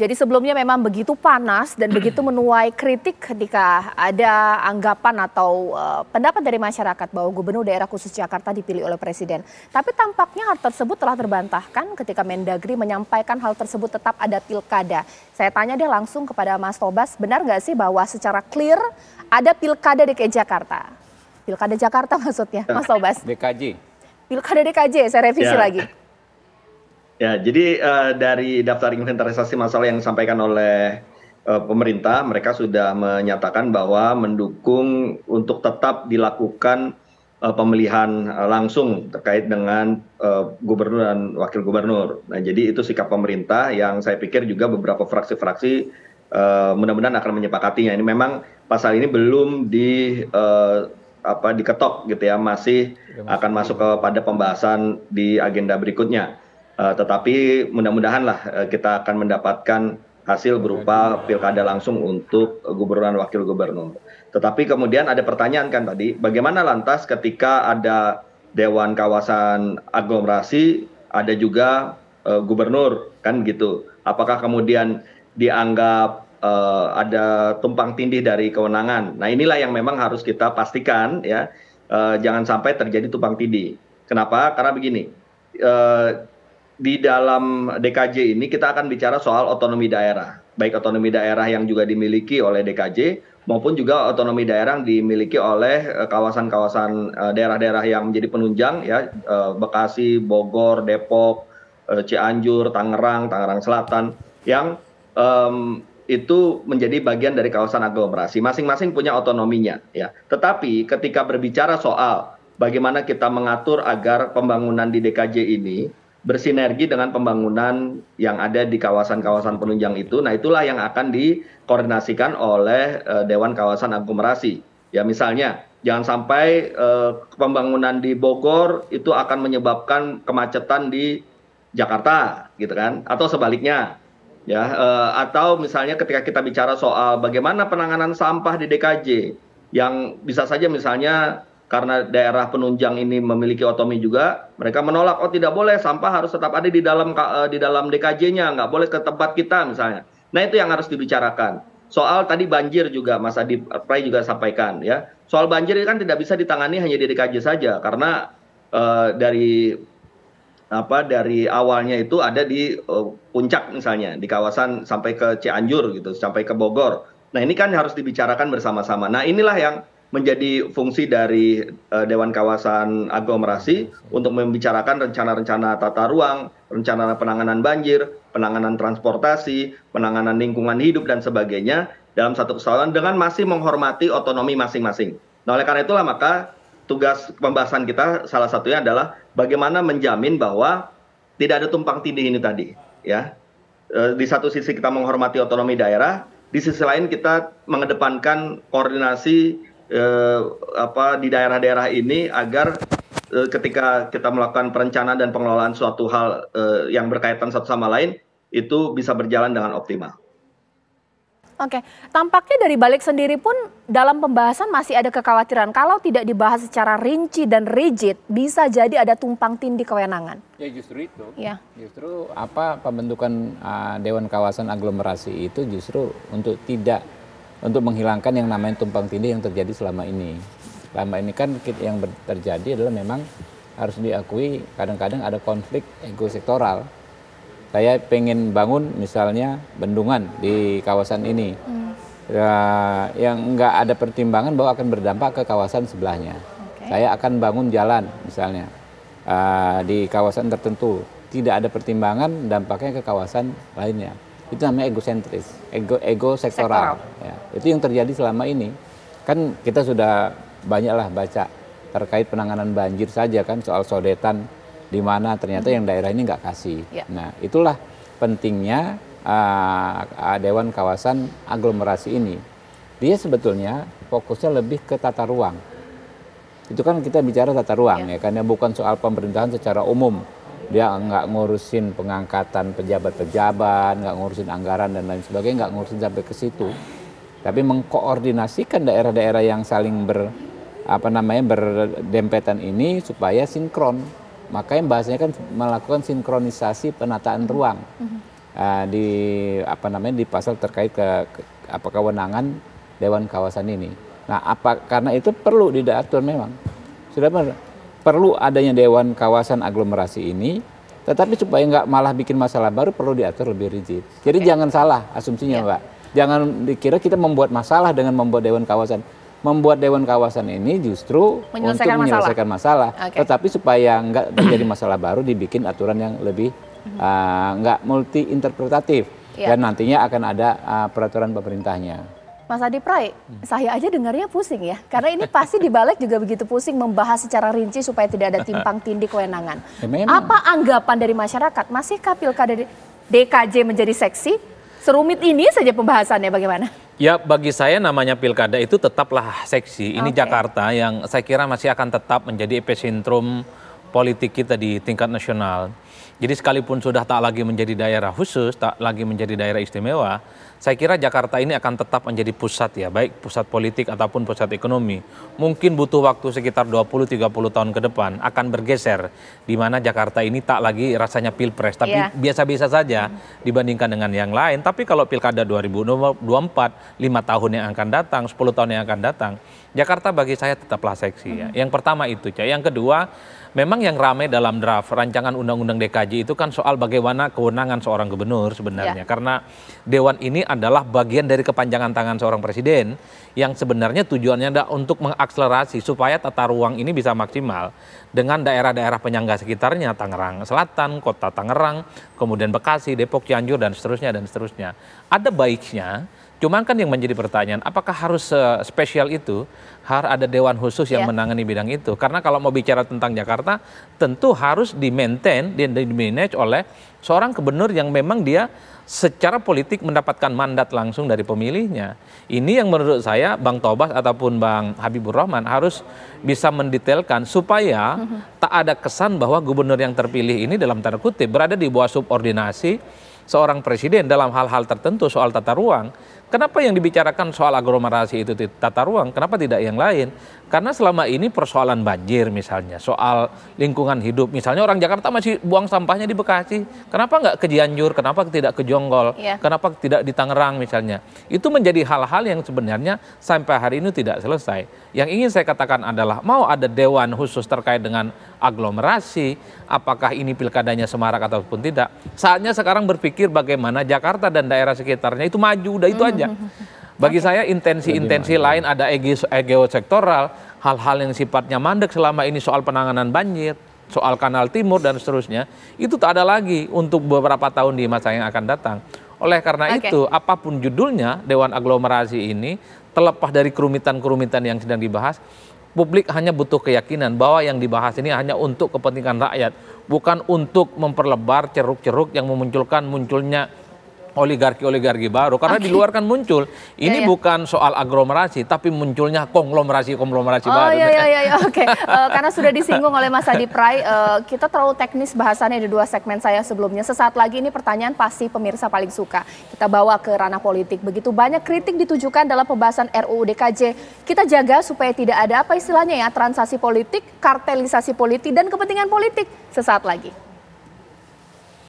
Jadi sebelumnya memang begitu panas dan begitu menuai kritik ketika ada anggapan atau pendapat dari masyarakat bahwa Gubernur Daerah Khusus Jakarta dipilih oleh Presiden. Tapi tampaknya hal tersebut telah terbantahkan ketika Mendagri menyampaikan hal tersebut tetap ada pilkada. Saya tanya deh langsung kepada Mas Tobas, benar nggak sih bahwa secara clear ada pilkada DKI Jakarta? Pilkada Jakarta maksudnya, Mas Tobas? DKJ. Pilkada DKJ, saya revisi lagi. Ya, jadi dari daftar inventarisasi masalah yang disampaikan oleh pemerintah, mereka sudah menyatakan bahwa mendukung untuk tetap dilakukan pemilihan langsung terkait dengan gubernur dan wakil gubernur. Nah, jadi itu sikap pemerintah yang saya pikir juga beberapa fraksi-fraksi mudah-mudahan akan menyepakatinya. Ini memang pasal ini belum diketok gitu ya, masih akan masuk kepada pembahasan di agenda berikutnya. Tetapi mudah-mudahan lah kita akan mendapatkan hasil berupa pilkada langsung untuk gubernur dan wakil gubernur. Tetapi kemudian ada pertanyaan kan tadi, bagaimana lantas ketika ada Dewan Kawasan Aglomerasi, ada juga gubernur kan gitu. Apakah kemudian dianggap ada tumpang tindih dari kewenangan? Nah, inilah yang memang harus kita pastikan ya, jangan sampai terjadi tumpang tindih. Kenapa? Karena begini, di dalam DKJ ini kita akan bicara soal otonomi daerah, baik otonomi daerah yang juga dimiliki oleh DKJ maupun juga otonomi daerah yang dimiliki oleh kawasan-kawasan daerah-daerah yang menjadi penunjang ya, Bekasi, Bogor, Depok, Cianjur, Tangerang Selatan yang itu menjadi bagian dari kawasan aglomerasi. Masing-masing punya otonominya ya. Tetapi ketika berbicara soal bagaimana kita mengatur agar pembangunan di DKJ ini bersinergi dengan pembangunan yang ada di kawasan-kawasan penunjang itu. Nah, itulah yang akan dikoordinasikan oleh Dewan Kawasan Aglomerasi. Ya, misalnya jangan sampai pembangunan di Bogor itu akan menyebabkan kemacetan di Jakarta, gitu kan? Atau sebaliknya. Ya, atau misalnya ketika kita bicara soal bagaimana penanganan sampah di DKJ yang bisa saja misalnya karena daerah penunjang ini memiliki otonomi juga, mereka menolak, oh tidak boleh, sampah harus tetap ada di dalam DKJ-nya, nggak boleh ke tempat kita misalnya. Nah, itu yang harus dibicarakan. Soal tadi banjir juga Mas Adi Pray juga sampaikan ya. Soal banjir ini kan tidak bisa ditangani hanya di DKJ saja karena dari awalnya itu ada di puncak misalnya, di kawasan sampai ke Cianjur gitu, sampai ke Bogor. Nah, ini kan harus dibicarakan bersama-sama. Nah, inilah yang menjadi fungsi dari Dewan Kawasan Aglomerasi untuk membicarakan rencana-rencana tata ruang, rencana penanganan banjir, penanganan transportasi, penanganan lingkungan hidup dan sebagainya dalam satu kesatuan dengan masih menghormati otonomi masing-masing. Nah, oleh karena itulah maka tugas pembahasan kita salah satunya adalah bagaimana menjamin bahwa tidak ada tumpang tindih ini tadi ya. Di satu sisi kita menghormati otonomi daerah, di sisi lain kita mengedepankan koordinasi di daerah-daerah ini agar ketika kita melakukan perencanaan dan pengelolaan suatu hal yang berkaitan satu sama lain itu bisa berjalan dengan optimal. Oke, tampaknya dari Balik sendiri pun dalam pembahasan masih ada kekhawatiran kalau tidak dibahas secara rinci dan rigid bisa jadi ada tumpang tindih kewenangan. Ya justru itu. Ya. Justru pembentukan Dewan Kawasan Aglomerasi itu justru untuk menghilangkan yang namanya tumpang tindih yang terjadi selama ini. Selama ini kan yang terjadi adalah memang harus diakui kadang-kadang ada konflik ego sektoral. Saya pengen bangun misalnya bendungan di kawasan ini, yang nggak ada pertimbangan bahwa akan berdampak ke kawasan sebelahnya. Saya akan bangun jalan misalnya di kawasan tertentu, tidak ada pertimbangan dampaknya ke kawasan lainnya. Itu namanya egosentris, ego sektoral. Ya, itu yang terjadi selama ini. Kan kita sudah banyaklah baca terkait penanganan banjir saja kan, soal sodetan di mana ternyata yang daerah ini nggak kasih. Ya. Nah, itulah pentingnya Dewan Kawasan Aglomerasi ini. Dia sebetulnya fokusnya lebih ke tata ruang. Itu kan kita bicara tata ruang ya, karena bukan soal pemerintahan secara umum. Dia nggak ngurusin pengangkatan pejabat-pejabat, nggak ngurusin anggaran dan lain sebagainya, nggak ngurusin sampai ke situ. Tapi mengkoordinasikan daerah-daerah yang saling berdempetan ini supaya sinkron. Makanya bahasanya kan melakukan sinkronisasi penataan ruang. di di pasal terkait kewenangan Dewan Kawasan ini. Nah, karena itu perlu diatur memang. Sudah perlu adanya Dewan Kawasan aglomerasi ini, tetapi supaya nggak malah bikin masalah baru perlu diatur lebih rigid. Jadi jangan salah asumsinya, Mbak. Jangan dikira kita membuat masalah dengan membuat Dewan Kawasan. Membuat Dewan Kawasan ini justru untuk menyelesaikan masalah. Tetapi supaya nggak terjadi masalah baru dibikin aturan yang lebih nggak multi interpretatif. Dan nantinya akan ada peraturan pemerintahnya. Mas Adi Pray, saya aja dengarnya pusing ya. Karena ini pasti dibalik juga begitu pusing membahas secara rinci supaya tidak ada timpang tindih kewenangan. Apa anggapan dari masyarakat? Masihkah pilkada DKJ menjadi seksi? Serumit ini saja pembahasannya bagaimana? Ya, bagi saya namanya pilkada itu tetaplah seksi. Ini Jakarta yang saya kira masih akan tetap menjadi epicentrum politik kita di tingkat nasional. Jadi sekalipun sudah tak lagi menjadi daerah khusus, tak lagi menjadi daerah istimewa, saya kira Jakarta ini akan tetap menjadi pusat ya, baik pusat politik ataupun pusat ekonomi. Mungkin butuh waktu sekitar 20-30 tahun ke depan akan bergeser, di mana Jakarta ini tak lagi rasanya pilpres, tapi biasa-biasa saja dibandingkan dengan yang lain. Tapi kalau pilkada 2024, 5 tahun yang akan datang, 10 tahun yang akan datang, Jakarta bagi saya tetaplah seksi ya. Yang pertama itu, yang kedua, memang yang ramai dalam draft rancangan undang-undang DKJ itu kan soal bagaimana kewenangan seorang gubernur sebenarnya. Karena Dewan ini adalah bagian dari kepanjangan tangan seorang presiden yang sebenarnya tujuannya adalah untuk mengakselerasi supaya tata ruang ini bisa maksimal dengan daerah-daerah penyangga sekitarnya, Tangerang Selatan, Kota Tangerang, kemudian Bekasi, Depok, Cianjur, dan seterusnya, dan seterusnya. Ada baiknya. Cuman kan yang menjadi pertanyaan, apakah harus spesial itu, harus ada dewan khusus yang menangani bidang itu? Karena kalau mau bicara tentang Jakarta, tentu harus di-maintain, di-manage oleh seorang gubernur yang memang dia secara politik mendapatkan mandat langsung dari pemilihnya. Ini yang menurut saya Bang Tobas ataupun Bang Habibur Rahman harus bisa mendetailkan supaya tak ada kesan bahwa gubernur yang terpilih ini dalam tanda kutip berada di bawah subordinasi seorang presiden dalam hal-hal tertentu soal tata ruang. Kenapa yang dibicarakan soal aglomerasi itu tata ruang, kenapa tidak yang lain? Karena selama ini persoalan banjir misalnya, soal lingkungan hidup. Misalnya orang Jakarta masih buang sampahnya di Bekasi. Kenapa nggak ke Cianjur, kenapa tidak ke Jonggol, kenapa tidak di Tangerang misalnya. Itu menjadi hal-hal yang sebenarnya sampai hari ini tidak selesai. Yang ingin saya katakan adalah mau ada dewan khusus terkait dengan aglomerasi, apakah ini pilkadanya semarak ataupun tidak. Saatnya sekarang berpikir bagaimana Jakarta dan daerah sekitarnya itu maju, udah itu aja. Bagi saya intensi-intensi lain, ada ego sektoral, hal-hal yang sifatnya mandek selama ini soal penanganan banjir, soal Kanal Timur dan seterusnya, itu tak ada lagi untuk beberapa tahun di masa yang akan datang. Oleh karena itu, apapun judulnya Dewan Aglomerasi ini, terlepas dari kerumitan-kerumitan yang sedang dibahas, publik hanya butuh keyakinan bahwa yang dibahas ini hanya untuk kepentingan rakyat, bukan untuk memperlebar ceruk-ceruk yang munculnya oligarki baru. Karena di luar kan muncul, ini bukan soal aglomerasi, tapi munculnya konglomerasi baru. Karena sudah disinggung oleh Mas Adi Pray, kita terlalu teknis bahasannya di 2 segmen saya sebelumnya. Sesaat lagi ini pertanyaan pasti pemirsa paling suka. Kita bawa ke ranah politik. Begitu banyak kritik ditujukan dalam pembahasan RUU DKJ. Kita jaga supaya tidak ada apa istilahnya ya, transaksi politik, kartelisasi politik, dan kepentingan politik. Sesaat lagi.